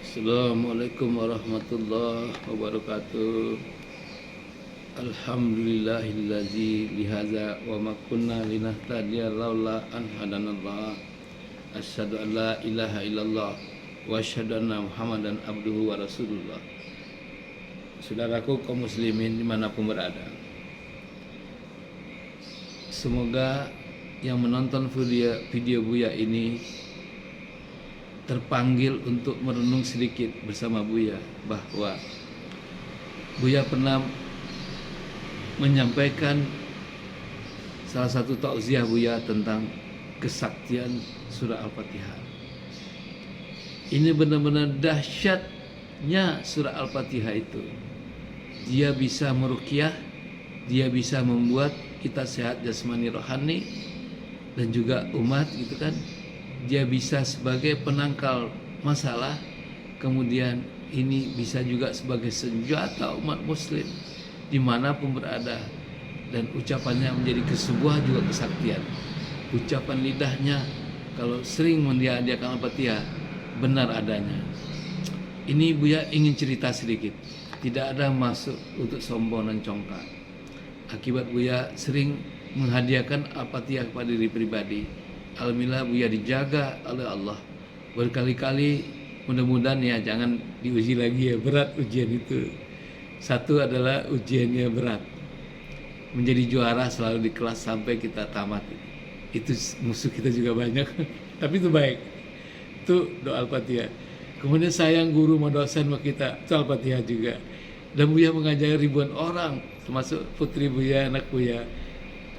Assalamualaikum warahmatullahi wabarakatuh. Alhamdulillahillazi lihaza wa ma kunna linahtadiya laula an hadanallah. Asyhadu an la ilaha illallah wa asyhadu anna Muhammadan abduhu wa rasulullah. Saudaraku kaum muslimin dimanapun berada, semoga yang menonton video Buya ini terpanggil untuk merenung sedikit bersama Buya bahwa Buya pernah menyampaikan salah satu tauziah Buya tentang kesaktian surah Al-Fatihah. Ini benar-benar dahsyatnya surah Al-Fatihah itu. Dia bisa meruqyah, dia bisa membuat kita sehat jasmani rohani dan juga umat gitu kan. Dia bisa sebagai penangkal masalah, kemudian ini bisa juga sebagai senjata umat muslim dimanapun berada, dan ucapannya menjadi sebuah juga kesaktian. Ucapan lidahnya kalau sering mendiadakan Al-Fatihah benar adanya. Ini Buya ingin cerita sedikit, tidak ada masuk untuk sombong dan congkak. Akibat Buya sering menghadiahkan Al-Fatihah kepada diri pribadi, alhamdulillah Buya dijaga oleh Allah berkali-kali. Mudah-mudahan ya jangan diuji lagi ya, berat ujian itu. Satu adalah ujiannya berat, menjadi juara selalu di kelas sampai kita tamat. Itu musuh kita juga banyak tapi itu baik, itu doa Al-Fatihah. Kemudian sayang guru sama dosen sama kita, itu Al-Fatihah juga. Dan Buya mengajari ribuan orang, termasuk putri Buya, anak Buya,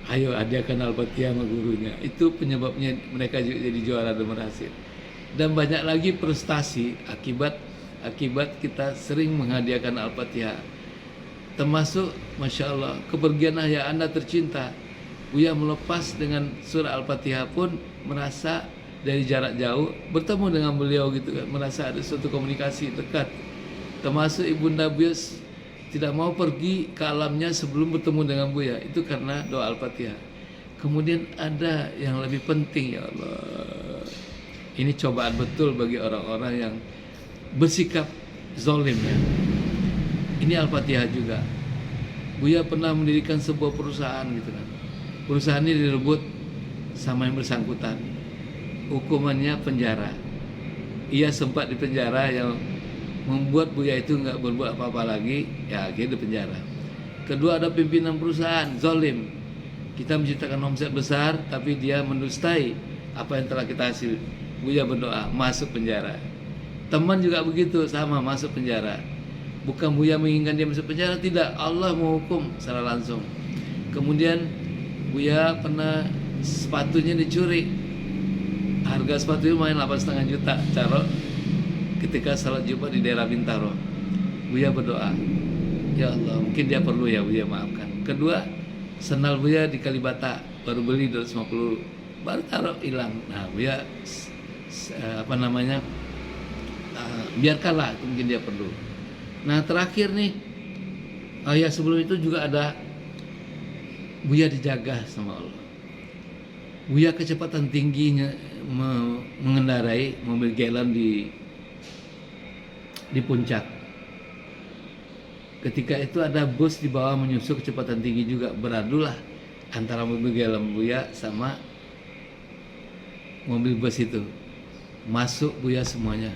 ayo hadiahkan Al-Fatihah sama gurunya. Itu penyebabnya mereka juga jadi juara dan berhasil. Dan banyak lagi prestasi akibat kita sering menghadiahkan Al-Fatihah. Termasuk Masya Allah kepergian ayah Anda tercinta, Buya melepas dengan surah Al-Fatihah pun merasa dari jarak jauh bertemu dengan beliau gitu kan, merasa ada suatu komunikasi dekat. Termasuk ibunda Buya tidak mau pergi ke alamnya sebelum bertemu dengan Buya, itu karena doa Al-Fatihah. Kemudian ada yang lebih penting, ya Allah, ini cobaan betul bagi orang-orang yang bersikap zalim ya. Ini Al-Fatihah juga. Buya pernah mendirikan sebuah perusahaan gitu kan. Perusahaan ini direbut sama yang bersangkutan. Hukumannya penjara. Ia sempat di penjara yang membuat Buya itu nggak berbuat apa-apa lagi, ya akhirnya di penjara. Kedua, ada pimpinan perusahaan zalim. Kita menciptakan omset besar tapi dia mendustai apa yang telah kita hasil. Buya berdoa masuk penjara. Teman juga begitu, sama masuk penjara. Bukan Buya menginginkan dia masuk penjara, tidak, Allah menghukum secara langsung. Kemudian Buya pernah sepatunya dicuri. Harga sepatu itu main 8,5 juta caro ketika salat Jumat di daerah Bintaro. Buya berdoa, ya Allah, mungkin dia perlu ya Buya maafkan. Kedua, sendal Buya di Kalibata baru beli 250, baru taruh hilang. Nah Buya biarkanlah, mungkin dia perlu. Nah terakhir nih, ya sebelum itu juga ada Buya dijaga sama Allah. Buya kecepatan tingginya mengendarai mobil Gelan di puncak. Ketika itu ada bus di bawah menyusul kecepatan tinggi juga, beradulah antara mobil Gelan Buya sama mobil bus itu. Masuk Buya semuanya,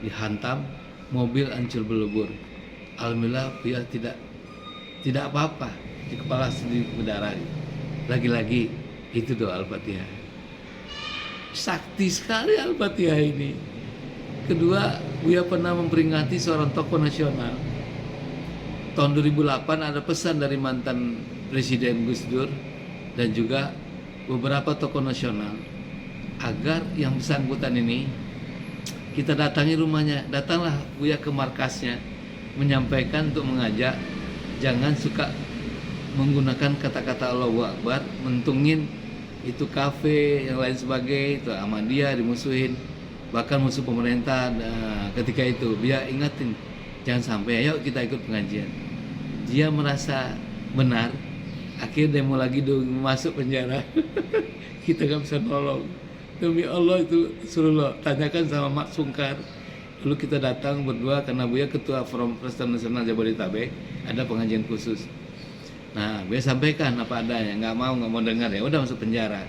dihantam, mobil hancur belebur. Alhamdulillah Buya tidak apa-apa, di kepala sendiri berdarah. Lagi-lagi itu doa Al-Fatihah. Sakti sekali Al-Fatihah ini. Kedua, Buya pernah memperingati seorang tokoh nasional. Tahun 2008 ada pesan dari mantan Presiden Gus Dur dan juga beberapa tokoh nasional agar yang bersangkutan ini kita datangi rumahnya. Datanglah Buya ke markasnya, menyampaikan untuk mengajak jangan suka menggunakan kata-kata Allahu Akbar, mentungin itu kafe yang lain sebagainya, itu Ahmadiyah dimusuhin, bahkan musuh pemerintah. Nah, ketika itu Buya ingatin jangan sampai, ayo kita ikut pengajian. Dia merasa benar, akhirnya demo lagi masuk penjara. Kita gak bisa nolong. Demi Allah itu Rasulullah tanyakan sama Mak Sungkar, Dulu kita datang berdua karena Buya ketua Forum Kristen Nasional Jabodetabek, ada pengajian khusus. Nah, Buya sampaikan apa adanya, nggak mau dengar, ya udah masuk penjara.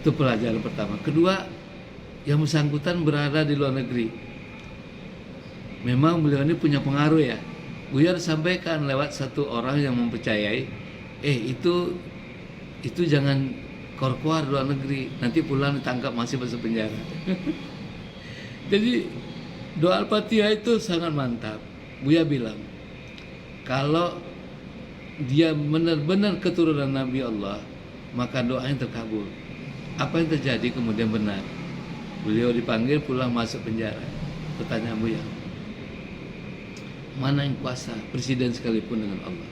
Itu pelajaran pertama. Kedua, yang bersangkutan berada di luar negeri. Memang beliau ini punya pengaruh ya. Buya sampaikan lewat satu orang yang mempercayai, itu jangan keluar luar negeri, nanti pulang ditangkap masih masuk penjara. Jadi doa Al-Fatihah itu sangat mantap. Buya bilang, kalau dia benar-benar keturunan Nabi Allah, maka doanya terkabul. Apa yang terjadi kemudian benar. Beliau dipanggil pulang masuk penjara. Pertanyaan Buya, mana yang kuasa, presiden sekalipun dengan Allah?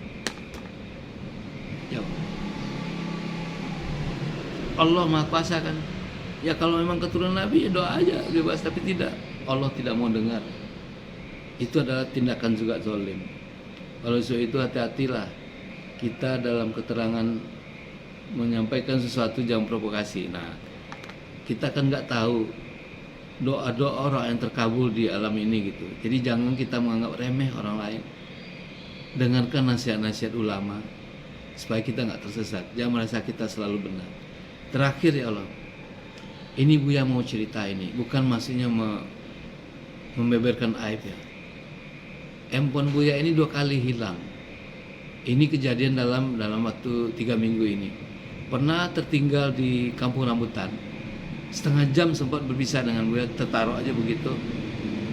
Jawab. Allah Maha Kuasa kan? Ya kalau memang keturunan Nabi, ya doa aja bebas, tapi tidak. Allah tidak mau dengar. Itu adalah tindakan juga zalim. Oleh sebab itu hati-hatilah kita dalam keterangan menyampaikan sesuatu, jangan provokasi. Nah, kita kan nggak tahu doa-doa orang yang terkabul di alam ini gitu. Jadi jangan kita menganggap remeh orang lain. Dengarkan nasihat-nasihat ulama supaya kita nggak tersesat. Jangan merasa kita selalu benar. Terakhir ya Allah, ini Buya mau cerita ini, bukan maksudnya membeberkan aib ya. Handphone Buya ini 2 kali hilang. Ini kejadian dalam waktu 3 minggu ini. Pernah tertinggal di Kampung Rambutan. Setengah jam sempat berpisah dengan Buya, tertaruh aja begitu.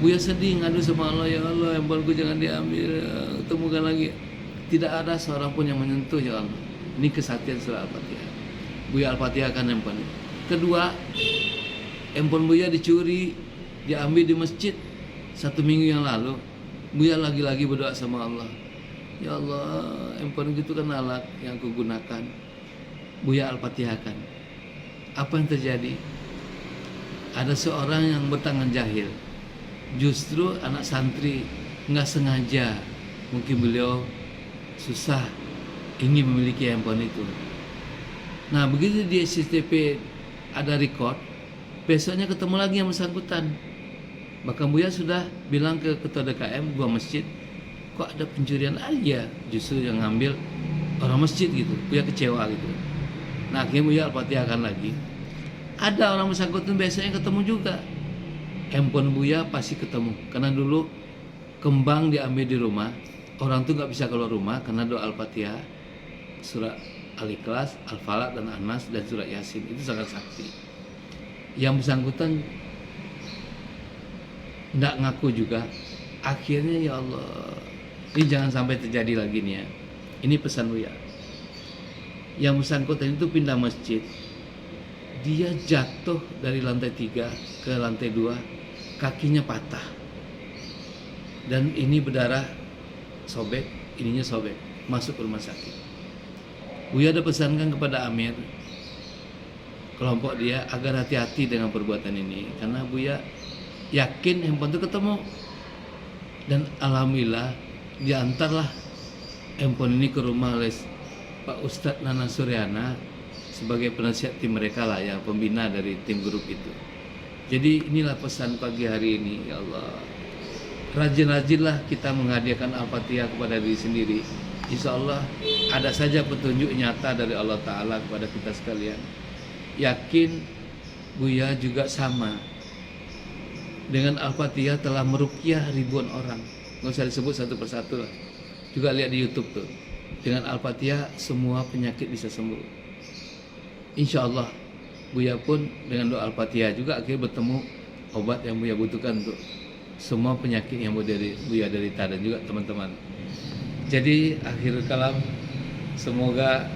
Buya sedih ngadu sama Allah, ya Allah handphoneku jangan diambil, temukan lagi. Tidak ada seorang pun yang menyentuh ya Allah. Ini kesaktian surah Al-Fatihah. Buya Al-Fatihah kan handphone. Kedua, handphone Buya dicuri, diambil di masjid 1 minggu yang lalu. Buya lagi-lagi berdoa sama Allah, ya Allah, handphone gitu kan alat yang aku gunakan. Buya Al-Fatihah kan. Apa yang terjadi? Ada seorang yang bertangan jahil. Justru anak santri nggak sengaja, mungkin beliau susah ingin memiliki handphone itu. Nah, begitu di CCTV ada record, besoknya ketemu lagi yang bersangkutan. Bahkan Buya sudah bilang ke ketua DKM 2 masjid, kok ada pencurian aja, justru yang ngambil orang masjid gitu. Buya kecewa gitu. Nah, akhirnya Buya Al-Fatihahkan lagi. Ada orang bersangkutan besoknya ketemu juga. Handphone Buya pasti ketemu, karena dulu kembang diambil di rumah, orang tuh nggak bisa keluar rumah karena doa Al-Fatihah, surah Al-Ikhlas, Al-Falaq dan An-Nas dan surat Yasin itu sangat sakti. Yang bersangkutan tidak ngaku juga. Akhirnya ya Allah, ini jangan sampai terjadi lagi nih ya. Ini pesan Buya. Yang bersangkutan itu pindah masjid. Dia jatuh dari lantai 3 ke lantai 2, kakinya patah. Dan ini berdarah, sobek, ininya sobek, masuk ke rumah sakit. Buya ada pesankan kepada Amir, kelompok dia, agar hati-hati dengan perbuatan ini. Karena Buya yakin handphone itu ketemu. Dan alhamdulillah diantarlah handphone ini ke rumah oleh Pak Ustadz Nana Suryana sebagai penasihat tim mereka lah, yang pembina dari tim grup itu. Jadi inilah pesan pagi hari ini, ya Allah. Rajin-rajinlah kita menghadiahkan Al-Fatihah kepada diri sendiri. Insya Allah ada saja petunjuk nyata dari Allah Ta'ala kepada kita sekalian. Yakin Buya juga sama. Dengan Al-Fatihah telah meruqyah ribuan orang. Nggak usah disebut satu persatu lah. Juga lihat di YouTube tuh. Dengan Al-Fatihah semua penyakit bisa sembuh. Insya Allah Buya pun dengan doa Al-Fatihah juga akhirnya bertemu obat yang Buya butuhkan untuk semua penyakit yang Buya derita dan juga teman-teman. Jadi akhir kalam, semoga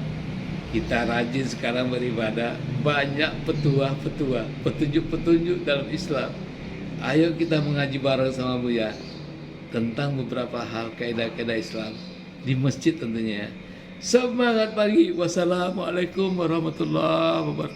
kita rajin sekarang beribadah, banyak petuah-petuah, petunjuk-petunjuk dalam Islam. Ayo kita mengaji bareng sama Buya tentang beberapa hal kaidah-kaidah Islam di masjid tentunya ya. Semangat pagi. Wassalamualaikum warahmatullahi wabarakatuh.